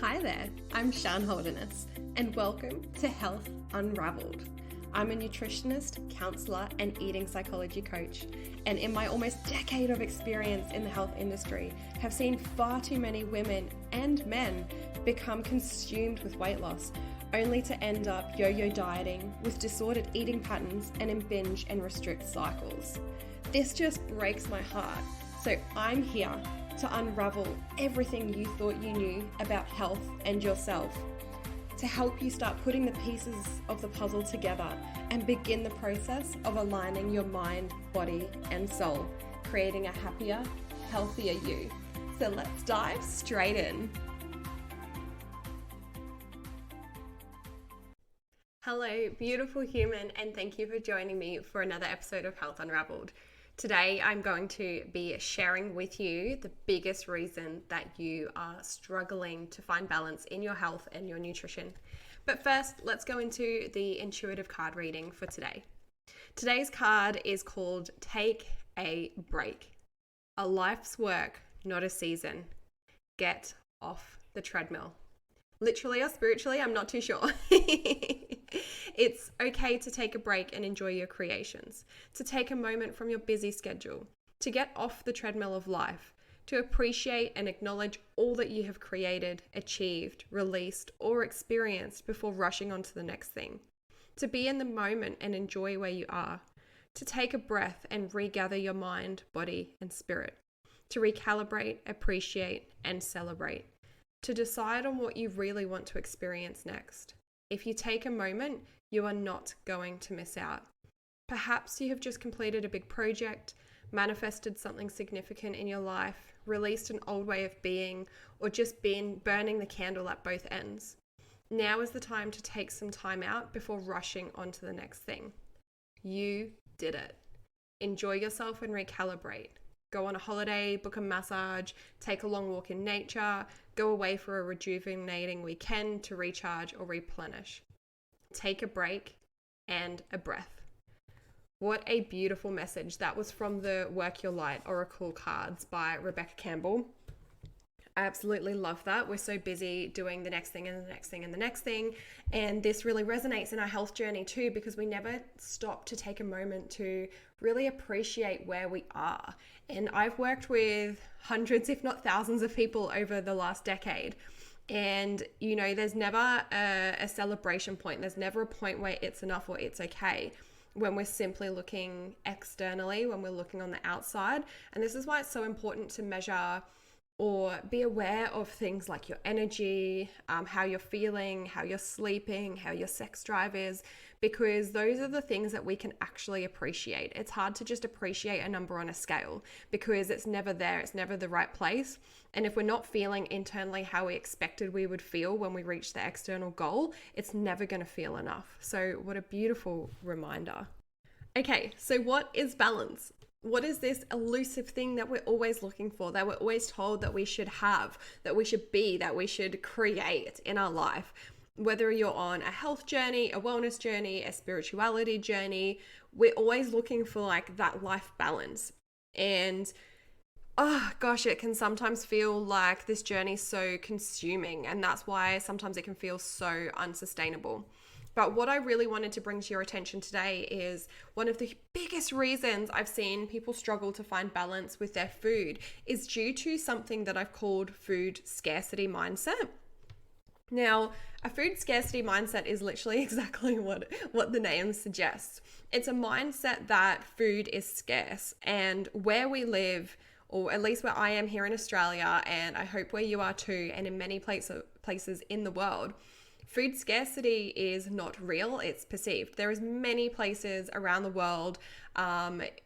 Hi there, I'm Sian Holderness, and welcome to Health Unraveled. I'm a nutritionist, counsellor, and eating psychology coach, and in my almost decade of experience in the health industry, have seen far too many women and men become consumed with weight loss, only to end up yo-yo dieting with disordered eating patterns and impinge and restrict cycles. This just breaks my heart, so I'm here to unravel everything you thought you knew about health and yourself, to help you start putting the pieces of the puzzle together and begin the process of aligning your mind, body, and soul, creating a happier, healthier you. So let's dive straight in. Hello, beautiful human, and thank you for joining me for another episode of Health Unraveled. Today, I'm going to be sharing with you the biggest reason that you are struggling to find balance in your health and your nutrition. But first, let's go into the intuitive card reading for today. Today's card is called Take a Break. A life's work, not a season. Get off the treadmill. Literally or spiritually, I'm not too sure. It's okay to take a break and enjoy your creations, to take a moment from your busy schedule, to get off the treadmill of life, to appreciate and acknowledge all that you have created, achieved, released, or experienced before rushing on to the next thing, to be in the moment and enjoy where you are, to take a breath and regather your mind, body, and spirit, to recalibrate, appreciate, and celebrate, to decide on what you really want to experience next. If you take a moment, you are not going to miss out. Perhaps you have just completed a big project, manifested something significant in your life, released an old way of being, or just been burning the candle at both ends. Now is the time to take some time out before rushing on to the next thing. You did it. Enjoy yourself and recalibrate. Go on a holiday, book a massage, take a long walk in nature, go away for a rejuvenating weekend to recharge or replenish. Take a break and a breath. What a beautiful message. That was from the Work Your Light Oracle cards by Rebecca Campbell. I absolutely love that. We're so busy doing the next thing and the next thing and the next thing. And this really resonates in our health journey too, because we never stop to take a moment to really appreciate where we are. And I've worked with hundreds, if not thousands of people over the last decade. And, you know, there's never a celebration point. There's never a point where it's enough or it's okay when we're simply looking externally, when we're looking on the outside. And this is why it's so important to measure or be aware of things like your energy, how you're feeling, how you're sleeping, how your sex drive is, because those are the things that we can actually appreciate. It's hard to just appreciate a number on a scale because it's never there. It's never the right place. And if we're not feeling internally how we expected we would feel when we reach the external goal, it's never going to feel enough. So what a beautiful reminder. Okay, so what is balance? What is this elusive thing that we're always looking for, that we're always told that we should have, that we should be, that we should create in our life? Whether you're on a health journey, a wellness journey, a spirituality journey, we're always looking for like that life balance. And oh gosh, it can sometimes feel like this journey is so consuming, and that's why sometimes it can feel so unsustainable. But what I really wanted to bring to your attention today is one of the biggest reasons I've seen people struggle to find balance with their food is due to something that I've called food scarcity mindset. Now, a food scarcity mindset is literally exactly what the name suggests. It's a mindset that food is scarce, and where we live, or at least where I am here in Australia, and I hope where you are too, and in many places in the world, food scarcity is not real, it's perceived. There is many places around the world,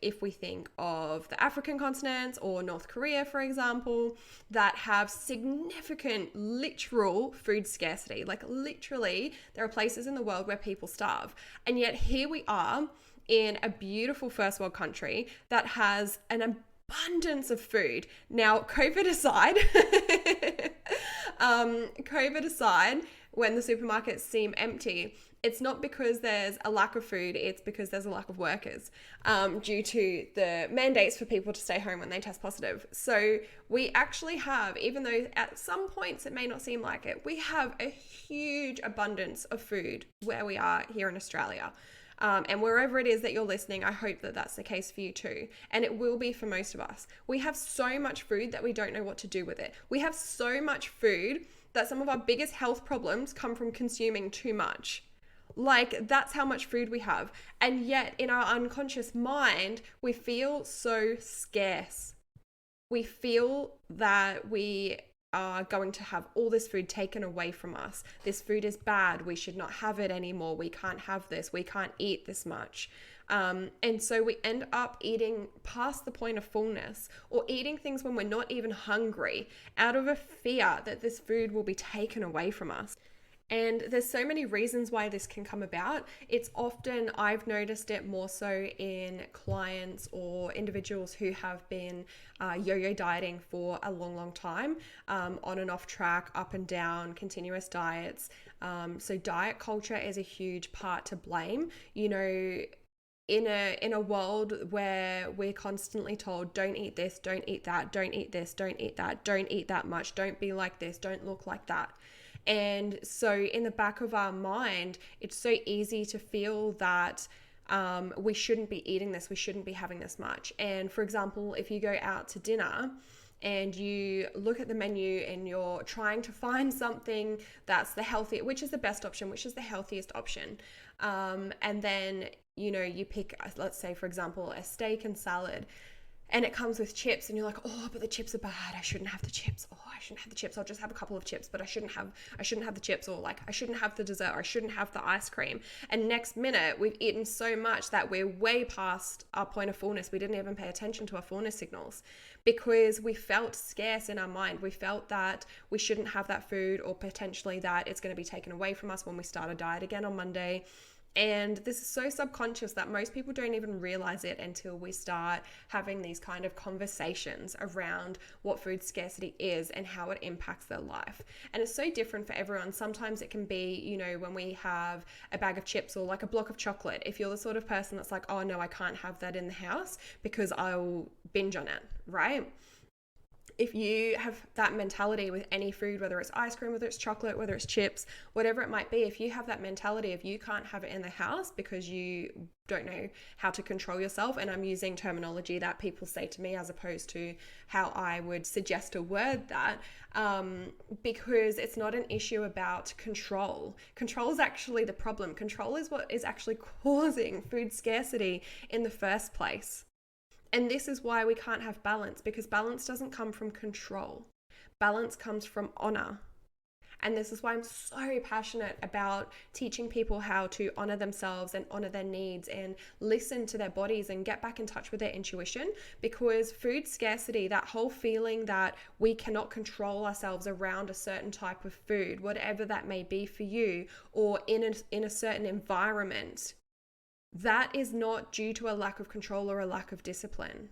if we think of the African continent or North Korea, for example, that have significant literal food scarcity. Like literally, there are places in the world where people starve. And yet here we are in a beautiful first world country that has an abundance of food. Now, COVID aside, when the supermarkets seem empty, it's not because there's a lack of food, it's because there's a lack of workers, due to the mandates for people to stay home when they test positive. So we actually have, even though at some points it may not seem like it, we have a huge abundance of food where we are here in Australia. And wherever it is that you're listening, I hope that that's the case for you too. And it will be for most of us. We have so much food that we don't know what to do with it. We have so much food that some of our biggest health problems come from consuming too much. Like, that's how much food we have. And yet in our unconscious mind, we feel so scarce. We feel that we are going to have all this food taken away from us. This food is bad. We should not have it anymore. We can't have this. We can't eat this much. And so we end up eating past the point of fullness, or eating things when we're not even hungry, out of a fear that this food will be taken away from us. And there's so many reasons why this can come about. It's often, I've noticed it more so in clients or individuals who have been yo-yo dieting for a long, long time, on and off track, up and down, continuous diets. So diet culture is a huge part to blame. You know, in a world where we're constantly told, don't eat this, don't eat that, don't eat this, don't eat that, don't eat that much, don't be like this, don't look like that. And so in the back of our mind, it's so easy to feel that we shouldn't be eating this, we shouldn't be having this much. And for example, if you go out to dinner and you look at the menu and you're trying to find something that's the healthiest, which is the best option, which is the healthiest option. And then, you know, you pick, let's say, for example, a steak and salad, and it comes with chips, and you're like, oh, but the chips are bad. I shouldn't have the chips. Oh, I shouldn't have the chips. I'll just have a couple of chips, but I shouldn't have the chips, or like, I shouldn't have the dessert, or I shouldn't have the ice cream. And next minute, we've eaten so much that we're way past our point of fullness. We didn't even pay attention to our fullness signals because we felt scarce in our mind. We felt that we shouldn't have that food, or potentially that it's going to be taken away from us when we start a diet again on Monday. And this is so subconscious that most people don't even realize it until we start having these kind of conversations around what food scarcity is and how it impacts their life. And it's so different for everyone. Sometimes it can be, you know, when we have a bag of chips or like a block of chocolate. If you're the sort of person that's like, oh no, I can't have that in the house because I'll binge on it, right? If you have that mentality with any food, whether it's ice cream, whether it's chocolate, whether it's chips, whatever it might be, if you have that mentality of you can't have it in the house because you don't know how to control yourself, and I'm using terminology that people say to me as opposed to how I would suggest to word that, because it's not an issue about control. Control is actually the problem. Control is what is actually causing food scarcity in the first place. And this is why we can't have balance, because balance doesn't come from control. Balance comes from honor. And this is why I'm so passionate about teaching people how to honor themselves and honor their needs and listen to their bodies and get back in touch with their intuition. Because food scarcity, that whole feeling that we cannot control ourselves around a certain type of food, whatever that may be for you, or in a certain environment, that is not due to a lack of control or a lack of discipline.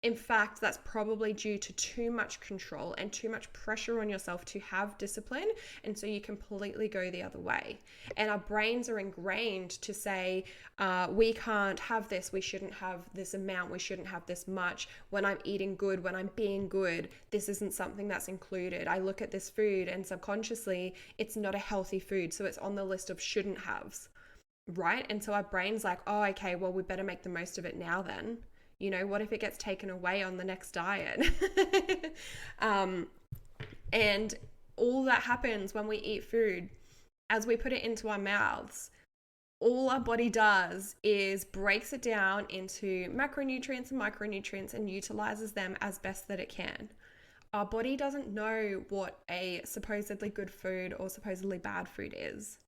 In fact, that's probably due to too much control and too much pressure on yourself to have discipline. And so you completely go the other way. And our brains are ingrained to say, we can't have this. We shouldn't have this amount. We shouldn't have this much. When I'm eating good, when I'm being good, this isn't something that's included. I look at this food and subconsciously, it's not a healthy food. So it's on the list of shouldn't haves. Right? And so our brain's like, oh, okay, well, we better make the most of it now then. You know, what if it gets taken away on the next diet? And all that happens when we eat food, as we put it into our mouths, all our body does is breaks it down into macronutrients and micronutrients and utilizes them as best that it can. Our body doesn't know what a supposedly good food or supposedly bad food is.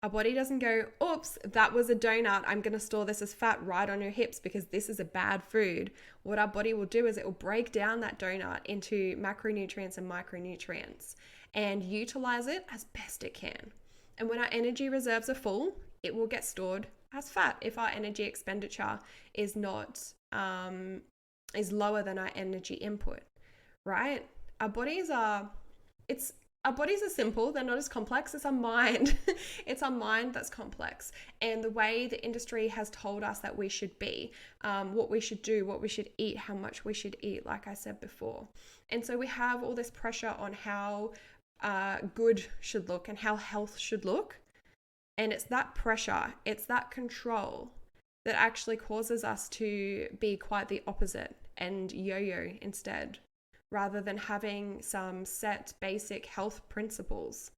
Our body doesn't go, oops, that was a donut. I'm going to store this as fat right on your hips because this is a bad food. What our body will do is it will break down that donut into macronutrients and micronutrients and utilize it as best it can. And when our energy reserves are full, it will get stored as fat if our energy expenditure is not is lower than our energy input, right? Our bodies are, it's our bodies are simple, they're not as complex. It's our mind. It's our mind that's complex. And the way the industry has told us that we should be, what we should do, what we should eat, how much we should eat, like I said before. And so we have all this pressure on how good should look and how health should look. And it's that pressure, it's that control that actually causes us to be quite the opposite and yo-yo instead, rather than having some set basic health principles.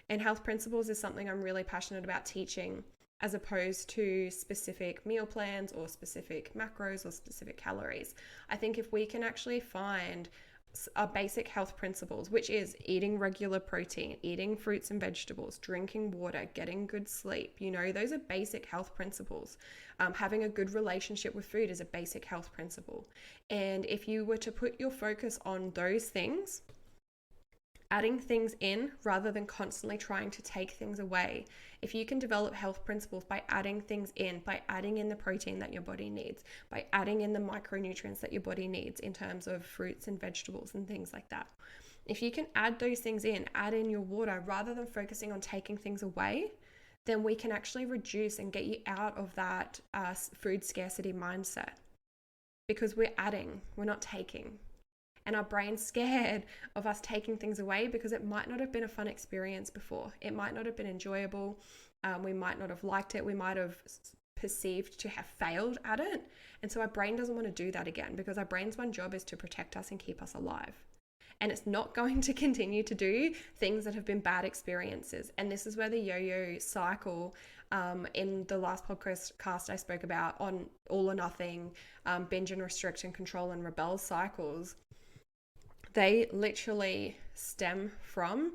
And health principles is something I'm really passionate about teaching, as opposed to specific meal plans or specific macros or specific calories. I think if we can actually find basic health principles, which is eating regular protein, eating fruits and vegetables, drinking water, getting good sleep, those are basic health principles. Having a good relationship with food is a basic health principle. And if you were to put your focus on those things, adding things in rather than constantly trying to take things away, if you can develop health principles by adding things in, by adding in the protein that your body needs, by adding in the micronutrients that your body needs in terms of fruits and vegetables and things like that. If you can add those things in, add in your water rather than focusing on taking things away, then we can actually reduce and get you out of that food scarcity mindset, because we're adding, we're not taking. And our brain's scared of us taking things away because it might not have been a fun experience before. It might not have been enjoyable. We might not have liked it. We might have perceived to have failed at it. And so our brain doesn't want to do that again, because our brain's one job is to protect us and keep us alive. And it's not going to continue to do things that have been bad experiences. And this is where the yo-yo cycle, in the last podcast I spoke about on all or nothing, binge and restrict and control and rebel cycles, they literally stem from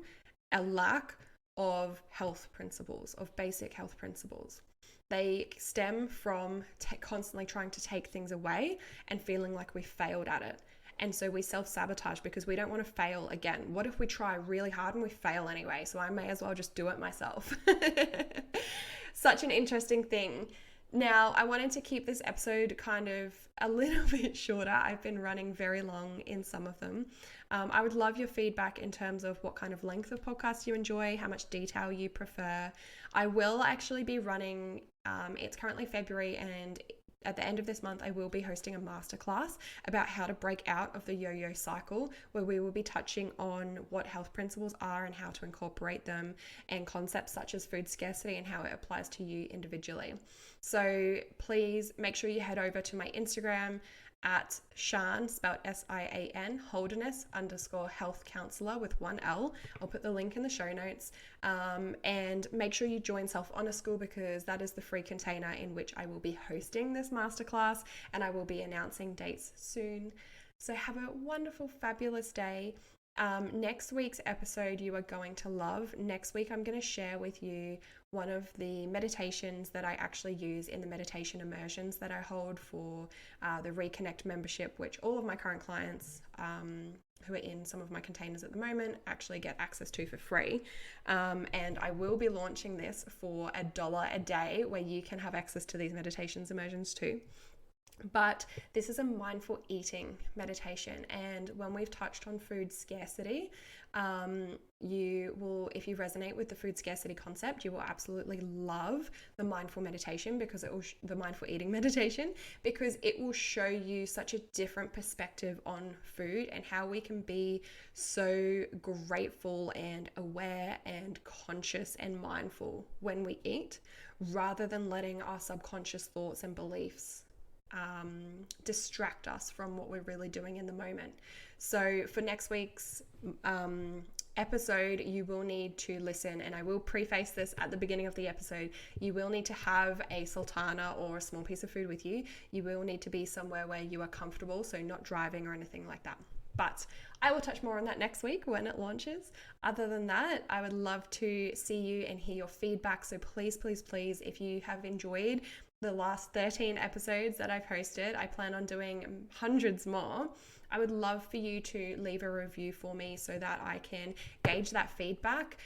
a lack of health principles, of basic health principles. They stem from constantly trying to take things away and feeling like we failed at it. And so we self-sabotage because we don't want to fail again. What if we try really hard and we fail anyway? So I may as well just do it myself. Such an interesting thing. Now, I wanted to keep this episode kind of a little bit shorter. I've been running very long in some of them. I would love your feedback in terms of what kind of length of podcast you enjoy, how much detail you prefer. I will actually be running, it's currently February, and at the end of this month, I will be hosting a masterclass about how to break out of the yo-yo cycle, where we will be touching on what health principles are and how to incorporate them, and concepts such as food scarcity and how it applies to you individually. So please make sure you head over to my Instagram at Sian, spelled Sian, Holderness _health counselor with one L. I'll put the link in the show notes. And make sure you join Self Honor School, because that is the free container in which I will be hosting this masterclass, and I will be announcing dates soon. So have a wonderful, fabulous day. Next week's episode you are going to love. Next week I'm going to share with you one of the meditations that I actually use in the meditation immersions that I hold for the Reconnect membership, which all of my current clients who are in some of my containers at the moment actually get access to for free. And I will be launching this for $1 a day, where you can have access to these meditations immersions too. But this is a mindful eating meditation, and when we've touched on food scarcity, you will, if you resonate with the food scarcity concept, you will absolutely love the mindful meditation, because the mindful eating meditation, because it will show you such a different perspective on food and how we can be so grateful and aware and conscious and mindful when we eat, rather than letting our subconscious thoughts and beliefs distract us from what we're really doing in the moment. So for next week's episode, you will need to listen, and I will preface this at the beginning of the episode, you will need to have a sultana or a small piece of food with you. You will need to be somewhere where you are comfortable, so not driving or anything like that. But I will touch more on that next week when it launches. Other than that, I would love to see you and hear your feedback. So please, please, please, if you have enjoyed the last 13 episodes that I've hosted, I plan on doing hundreds more. I would love for you to leave a review for me so that I can gauge that feedback.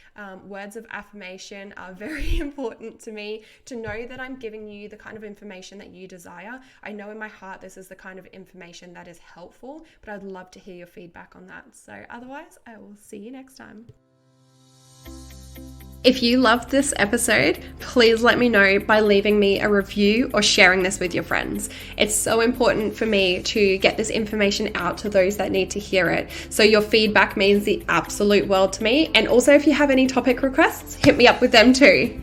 Words of affirmation are very important to me, to know that I'm giving you the kind of information that you desire. I know in my heart this is the kind of information that is helpful, but I'd love to hear your feedback on that. So otherwise, I will see you next time. If you loved this episode, please let me know by leaving me a review or sharing this with your friends. It's so important for me to get this information out to those that need to hear it. So your feedback means the absolute world to me. And also, if you have any topic requests, hit me up with them too.